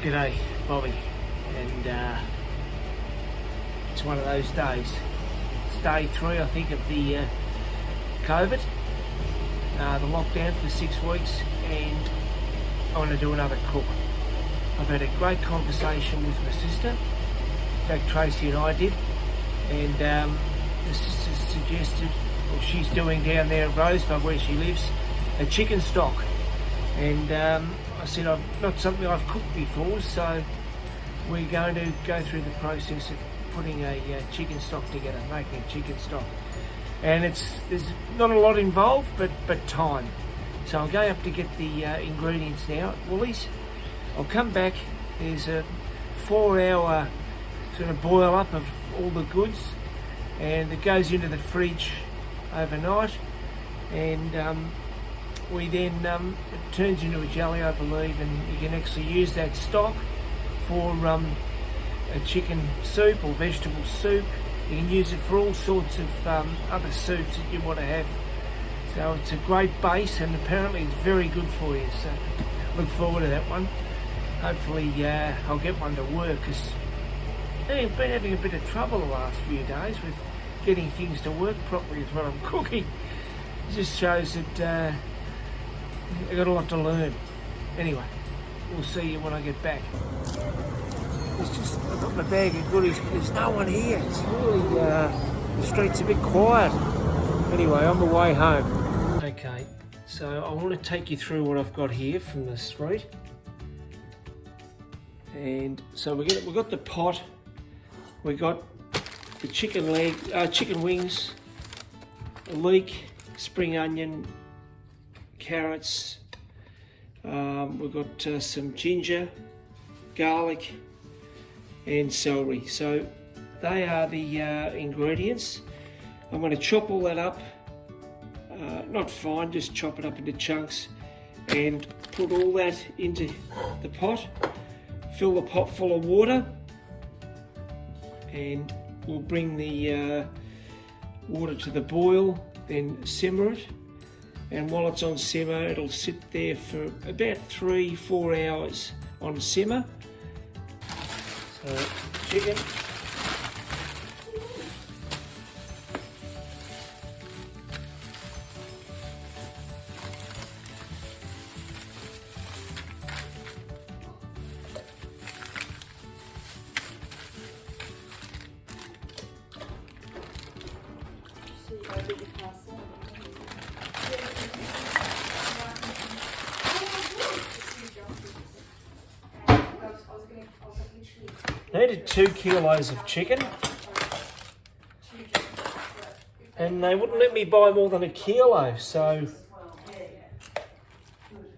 G'day, Bobby, and it's one of those days. It's day 3, I think, of the COVID, the lockdown for 6 weeks, and I want to do another cook. I've had a great conversation with my sister. In fact, Tracy and I did, and the sister suggested, well, she's doing down there at Rosebud where she lives, a chicken stock, and I said, not something I've cooked before, so we're going to go through the process of putting a chicken stock together, making a chicken stock. And there's not a lot involved, but time. So I'm going up to get the ingredients now at Woolies. I'll come back. There's a 4-hour sort of boil up of all the goods, and it goes into the fridge overnight, and we then, it turns into a jelly, I believe, and you can actually use that stock for a chicken soup or vegetable soup. You can use it for all sorts of other soups that you want to have. So it's a great base, and apparently it's very good for you. So look forward to that one. Hopefully I'll get one to work, because I've been having a bit of trouble the last few days with getting things to work properly with what I'm cooking. It just shows that I've got a lot to learn. Anyway, we'll see you when I get back. I've got my bag of goodies, but there's no one here. It's really, the street's a bit quiet. Anyway, on the way home. Okay, so I want to take you through what I've got here from the street. And so we've got the pot, we got the chicken wings, a leek, spring onion, carrots, we've got some ginger, garlic and celery. So they are the ingredients. I'm going to chop all that up, not fine, just chop it up into chunks, and put all that into the pot. Fill the pot full of water, and we'll bring the water to the boil, then simmer it. And while it's on simmer, it'll sit there for about 3-4 hours on simmer. So, chicken. I needed 2 kilos of chicken, and they wouldn't let me buy more than 1 kilo, so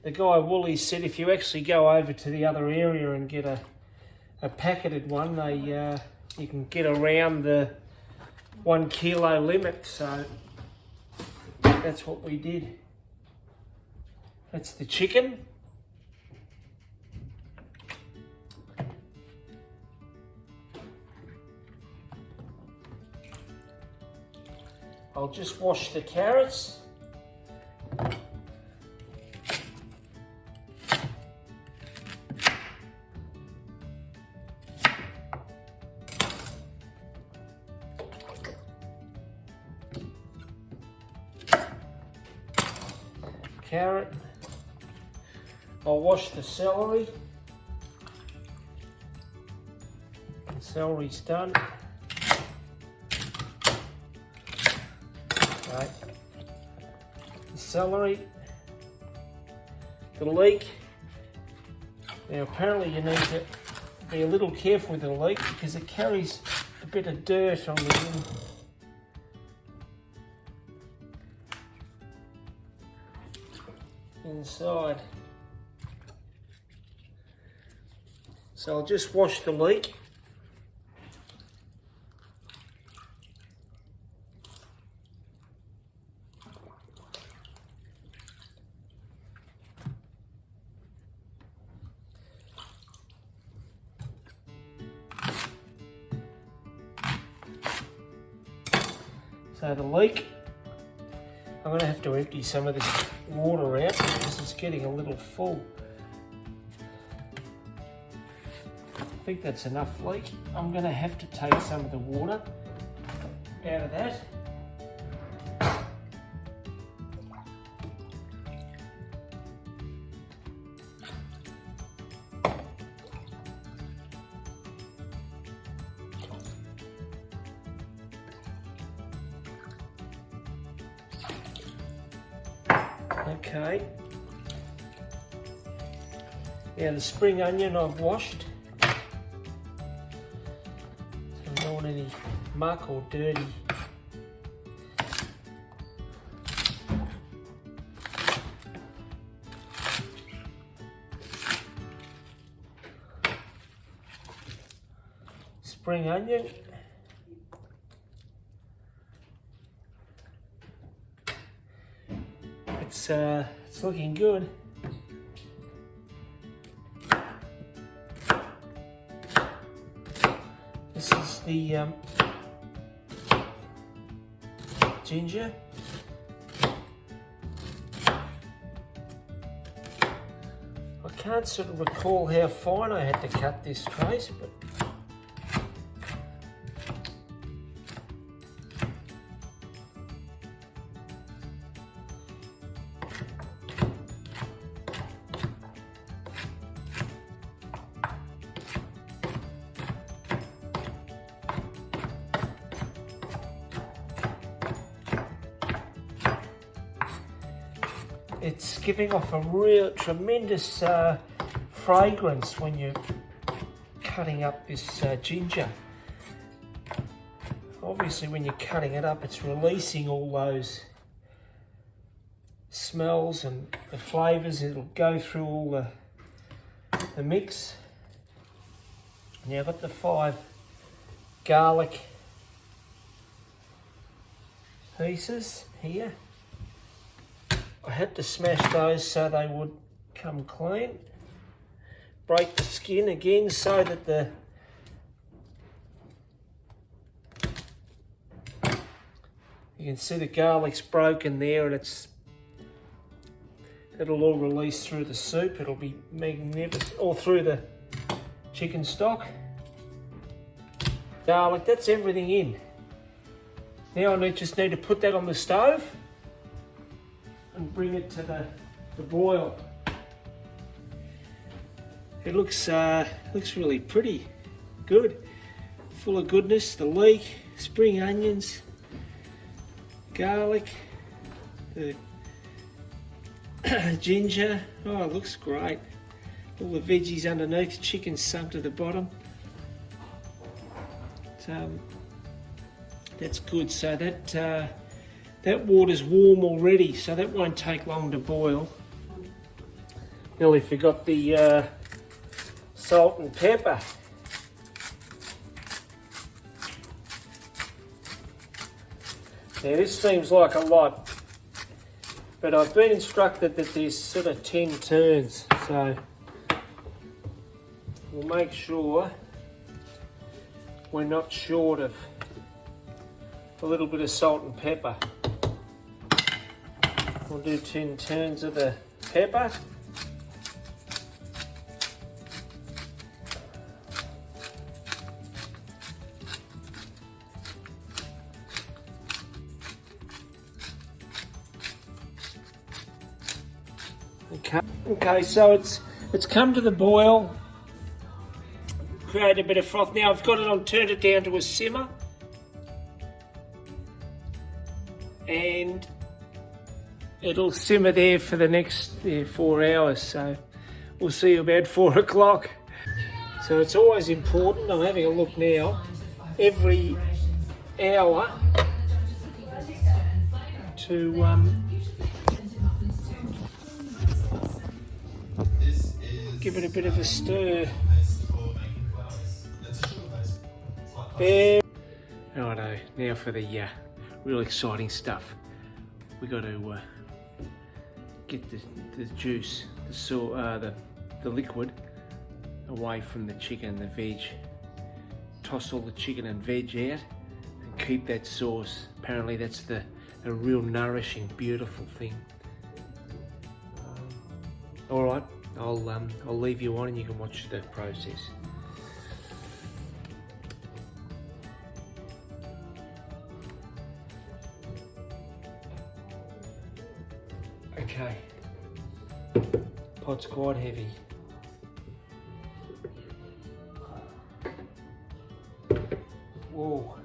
the guy at Woolies said if you actually go over to the other area and get a packeted one, you can get around the 1 kilo limit, so that's what we did. That's the chicken. I'll just wash the carrots. Carrot. I'll wash the celery. The celery's done. Right. The celery, the leek. Now apparently you need to be a little careful with the leek because it carries a bit of dirt on the inside. So I'll just wash the leek. So the leek, I'm going to have to empty some of this water out because it's getting a little full. think that's enough leek. I'm going to have to take some of the water out of that. Okay. Now the spring onion I've washed. So I don't want any muck or dirty. Spring onion. It's looking good. This is the ginger. I can't sort of recall how fine I had to cut this, Trace, but it's giving off a real tremendous fragrance when you're cutting up this ginger. Obviously when you're cutting it up, it's releasing all those smells and the flavours. It'll go through all the mix. Now I've got the 5 garlic pieces here. I had to smash those so they would come clean. Break the skin again so that you can see the garlic's broken there, and it'll all release through the soup. It'll be magnificent, or through the chicken stock. Garlic, that's everything in. Now I just need to put that on the stove and bring it to the boil. It looks really pretty good, full of goodness. The leek, spring onions, garlic, the ginger. Oh, it looks great. All the veggies underneath, chicken sunk to the bottom. That's good. So that water's warm already, so that won't take long to boil. Nearly forgot the salt and pepper. Now this seems like a lot, but I've been instructed that there's sort of 10 turns, so we'll make sure we're not short of a little bit of salt and pepper. We'll do 10 turns of the pepper. Okay, so it's come to the boil. Create a bit of froth. Now I've got it on, turned it down to a simmer. And it'll simmer there for the next 4 hours, so we'll see you about 4 o'clock. So it's always important, I'm having a look now, every hour to give it a bit of a stir. There. Righto, now for the real exciting stuff. We got to get the juice, the liquid, away from the chicken and the veg. Toss all the chicken and veg out and keep that sauce. Apparently that's a real nourishing, beautiful thing. All right, I'll leave you on and you can watch the process. Okay. Pot's quite heavy. Whoa.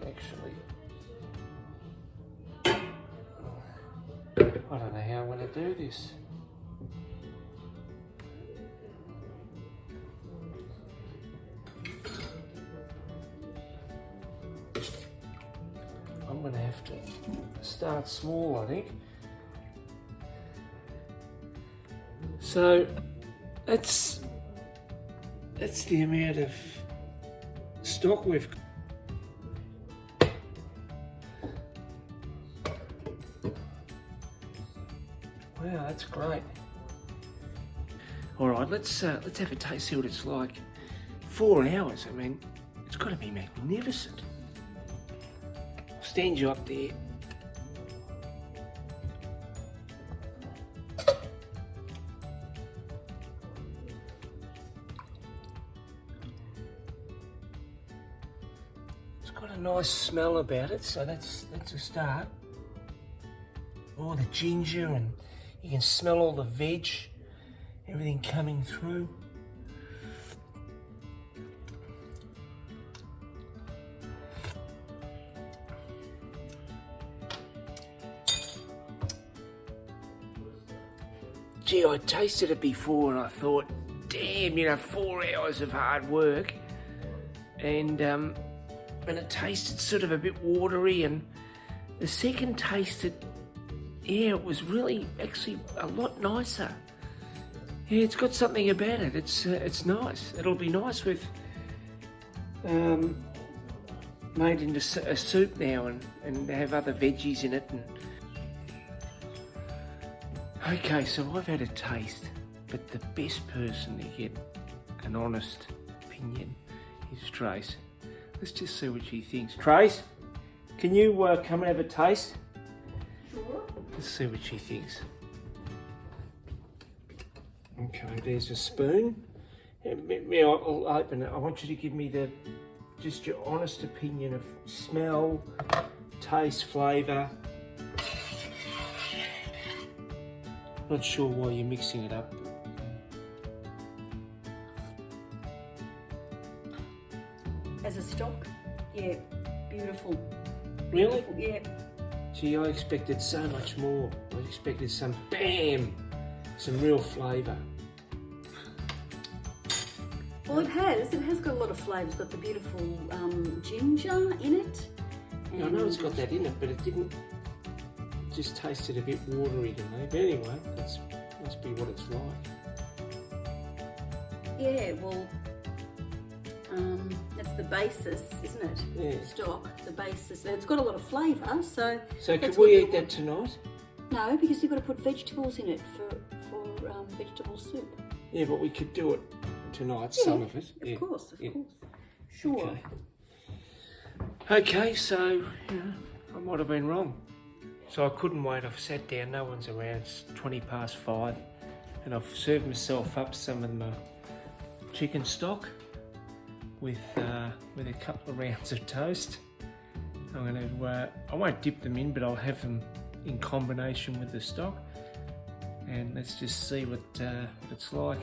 Actually, I don't know how I'm going to do this. I'm going to have to start small, I think. So that's the amount of stock we've got. Wow, that's great. All right, let's have a taste, see what it's like. 4 hours. I mean, it's got to be magnificent. I'll stand you up there. It's got a nice smell about it, so that's a start. Oh, the ginger, and you can smell all the veg, everything coming through. Gee, I tasted it before and I thought, damn, 4 hours of hard work. And it tasted sort of a bit watery, and the second tasted, yeah, it was really actually a lot nicer. Yeah, it's got something about it. It's nice. It'll be nice with made into a soup now, and have other veggies in it. And okay, so I've had a taste, but the best person to get an honest opinion is Trace. Let's just see what she thinks. Trace, can you come and have a taste? Sure. Let's see what she thinks. Okay, there's a spoon. I'll open it. I want you to give me just your honest opinion of smell, taste, flavour. Not sure why you're mixing it up. As a stock, yeah, beautiful. Really? Beautiful, yeah. Gee, I expected so much more. I expected some real flavour. Well, it has got a lot of flavour. It's got the beautiful ginger in it. Yeah, I know it's got that in it, but it didn't. Just tasted a bit watery to me. But anyway, that must be what it's like. Yeah, well, that's the basis, isn't it? Yeah. Stock, the basis. It's got a lot of flavour, so. So could we eat that tonight? No, because you've got to put vegetables in it for vegetable soup. Yeah, but we could do it tonight, Yeah, some of it. Of course. Sure. Okay, so, I might have been wrong. So I couldn't wait. I've sat down, no one's around. It's 5:20, and I've served myself up some of my chicken stock with a couple of rounds of toast. I'm going to, I won't dip them in, but I'll have them in combination with the stock. And let's just see what it's like.